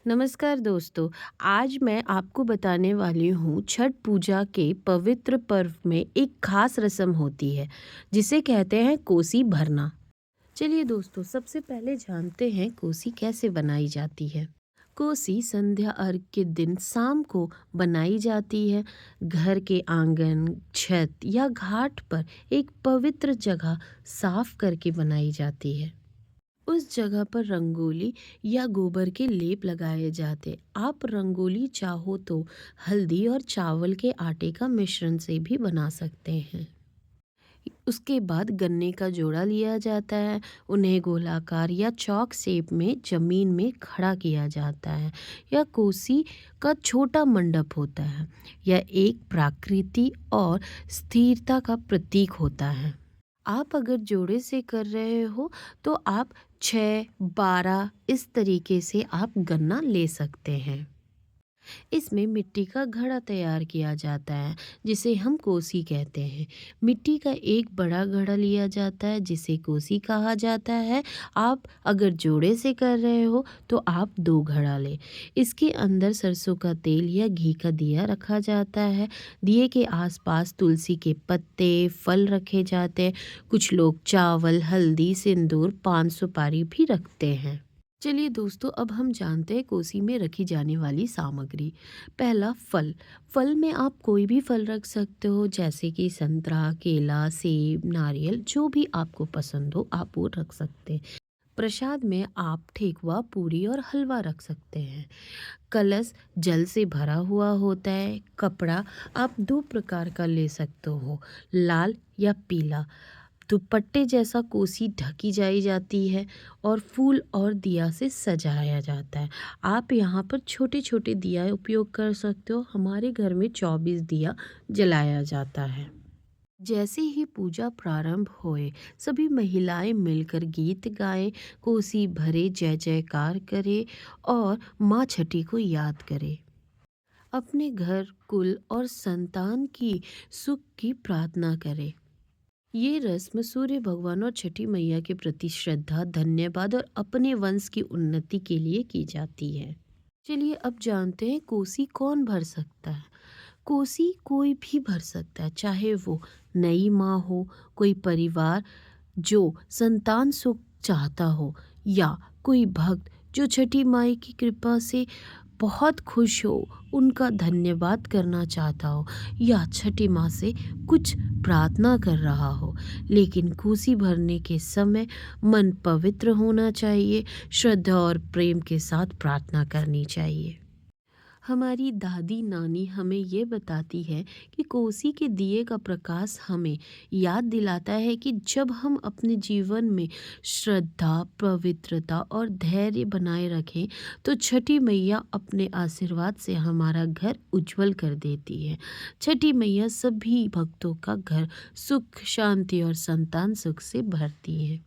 नमस्कार दोस्तों। आज मैं आपको बताने वाली हूँ छठ पूजा के पवित्र पर्व में एक खास रस्म होती है जिसे कहते हैं कोसी भरना। चलिए दोस्तों, सबसे पहले जानते हैं कोसी कैसे बनाई जाती है। कोसी संध्या अर्घ के दिन शाम को बनाई जाती है। घर के आंगन, छत या घाट पर एक पवित्र जगह साफ करके बनाई जाती है। उस जगह पर रंगोली या गोबर के लेप लगाए जाते। आप रंगोली चाहो तो हल्दी और चावल के आटे का मिश्रण से भी बना सकते हैं। उसके बाद गन्ने का जोड़ा लिया जाता है। उन्हें गोलाकार या चौक शेप में जमीन में खड़ा किया जाता है। यह कोसी का छोटा मंडप होता है। यह एक प्रकृति और स्थिरता का प्रतीक होता है। आप अगर जोड़े से कर रहे हो तो आप 6, 12 इस तरीके से आप गन्ना ले सकते हैं। इसमें मिट्टी का घड़ा तैयार किया जाता है जिसे हम कोसी कहते हैं। मिट्टी का एक बड़ा घड़ा लिया जाता है जिसे कोसी कहा जाता है। आप अगर जोड़े से कर रहे हो तो आप 2 घड़ा लें। इसके अंदर सरसों का तेल या घी का दिया रखा जाता है। दिए के आसपास तुलसी के पत्ते, फल रखे जाते हैं। कुछ लोग चावल, हल्दी, सिंदूर, पान सुपारी भी रखते हैं। चलिए दोस्तों, अब हम जानते हैं कोसी में रखी जाने वाली सामग्री। पहला, फल। फल में आप कोई भी फल रख सकते हो, जैसे कि संतरा, केला, सेब, नारियल, जो भी आपको पसंद हो आप वो रख सकते हैं। प्रसाद में आप ठेकुआ, पूरी और हलवा रख सकते हैं। कलश जल से भरा हुआ होता है। कपड़ा आप 2 प्रकार का ले सकते हो, लाल या पीला। दुपट्टे जैसा कोसी ढकी जाती है और फूल और दिया से सजाया जाता है। आप यहाँ पर छोटे छोटे दिया उपयोग कर सकते हो। हमारे घर में 24 दिया जलाया जाता है। जैसे ही पूजा प्रारंभ होए, सभी महिलाएं मिलकर गीत गाएं, कोसी भरे, जय जयकार करें और माँ छठी को याद करें। अपने घर, कुल और संतान की सुख की प्रार्थना करें। ये रस्म सूर्य भगवान और छठी मैया के प्रति श्रद्धा, धन्यवाद और अपने वंश की उन्नति के लिए की जाती है। चलिए अब जानते हैं कोसी कौन भर सकता है। कोसी कोई भी भर सकता है, चाहे वो नई माँ हो, कोई परिवार जो संतान सुख चाहता हो, या कोई भक्त जो छठी माई की कृपा से बहुत खुश हो, उनका धन्यवाद करना चाहता हो, या छठी माँ से कुछ प्रार्थना कर रहा हो। लेकिन कोसी भरने के समय मन पवित्र होना चाहिए, श्रद्धा और प्रेम के साथ प्रार्थना करनी चाहिए। हमारी दादी नानी हमें ये बताती है कि कोसी के दिए का प्रकाश हमें याद दिलाता है कि जब हम अपने जीवन में श्रद्धा, पवित्रता और धैर्य बनाए रखें तो छठी मैया अपने आशीर्वाद से हमारा घर उज्जवल कर देती है। छठी मैया सभी भक्तों का घर सुख, शांति और संतान सुख से भरती है।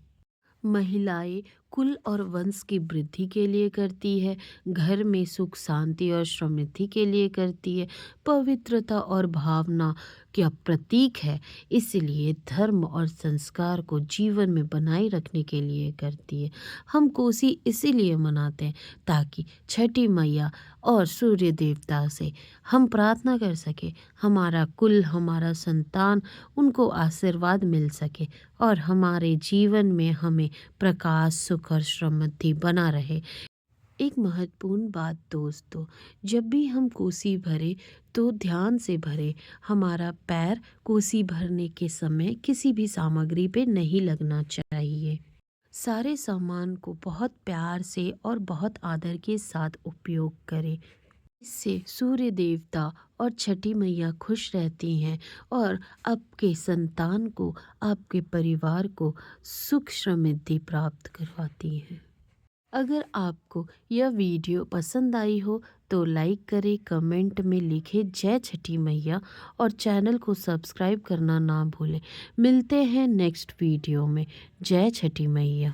महिलाएं कुल और वंश की वृद्धि के लिए करती है, घर में सुख, शांति और समृद्धि के लिए करती है, पवित्रता और भावना का प्रतीक है, इसलिए धर्म और संस्कार को जीवन में बनाए रखने के लिए करती है। हम कोसी इसीलिए मनाते हैं ताकि छठी मैया और सूर्य देवता से हम प्रार्थना कर सके, हमारा कुल, हमारा संतान, उनको आशीर्वाद मिल सके और हमारे जीवन में हमें प्रकाश, सुख और समृद्धि बना रहे। एक महत्वपूर्ण बात दोस्तों, जब भी हम कोसी भरे तो ध्यान से भरे। हमारा पैर कोसी भरने के समय किसी भी सामग्री पे नहीं लगना चाहिए। सारे सामान को बहुत प्यार से और बहुत आदर के साथ उपयोग करें। इससे सूर्य देवता और छठी मैया खुश रहती हैं और आपके संतान को, आपके परिवार को सुख समृद्धि प्राप्त करवाती हैं। अगर आपको यह वीडियो पसंद आई हो तो लाइक करें, कमेंट में लिखें जय छठी मैया और चैनल को सब्सक्राइब करना ना भूलें। मिलते हैं नेक्स्ट वीडियो में। जय छठी मैया।